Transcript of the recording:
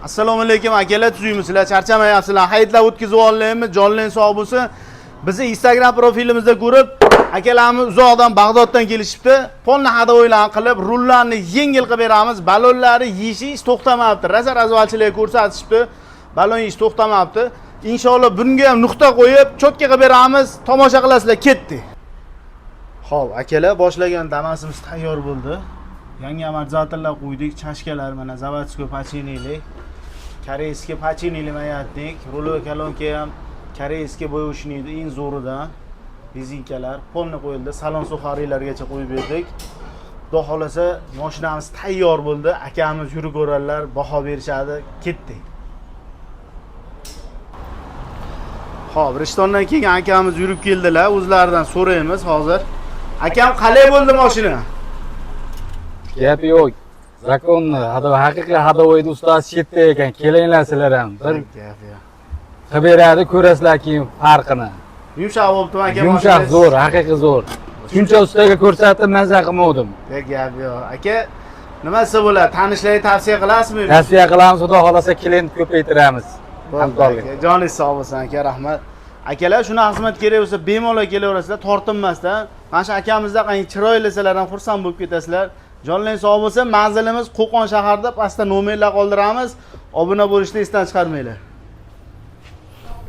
Assalomu alaykum akalar, tuzuymizlar, charchamayapsizlar. Hayitlar o'tkazib olaymi? Jonli sog' bo'lsin. Bizni Instagram profilimizda ko'rib, akalarimiz uzoqdan Bag'doddan kelishibdi. Polni hadovoylarni qilib, rullarni yengil qilib beramiz. Balonlari yeyish to'xtamayapti. Raza razvalchilik ko'rsatishibdi. Balon yeyish to'xtamayapti. Inshaalloh bunga ham nuqta qo'yib, cho'tka qilib beramiz. Tomosha qilasizlar, ketdi. Xo'p, akalar, boshlagan damasimiz tayyor bo'ldi. Yangi amortizatorlar qo'ydik, chashkalar mana zavodskiy pachinili, koreyskiy pachinili mayatnik, rulo kolonka ham koreyskiy bo'yushniydi, eng zo'ridan. Rezinkalar, polni qo'yildi, salon suxariylargacha qo'yib berdik. Xudo xolasa, mashinamiz tayyor bo'ldi. Akamiz yurib ko'rarlar, baho berishadi, ketdi. Xo'p, Rishtondan kelgan akamiz yurib keldilar, o'zlaridan so'raymiz hozir. Akam, qalay bo'ldi mashina? Gap yo'q. Zakonni, haqiqiy hadovoyda ustasi chetda ekan. Kelinglar sizlar ham. Bir Gap yo'q. qilib beradi, ko'rasizlar keyin farqini. Yumshoq bo'libdi aka. Yumshoq, zo'r, haqiqiy zo'r. Shuncha ustaga ko'rsatib maza qilmadim. Gap yo'q. Aka, nimasi bo'ladi? Tanishlarga tavsiya qilasizmi? Tavsiya qilamiz, xudo xolasa klient ko'paytiramiz. Hamkorlik. Joningiz sog' bo'lsin aka, rahmat. Akalar, shuna xizmat kerak bo'lsa, bemalol kelaverasizlar, tortinmasdan. Mana shu akamizda qanday chiroylisalar ham xursand bo'lib ketasizlar. Jonlar sog' bo'lsin. Manzilimiz Qo'qon shahrida, pastda nomerlar qoldiramiz. Obuna bo'lishni esdan chiqarmanglar.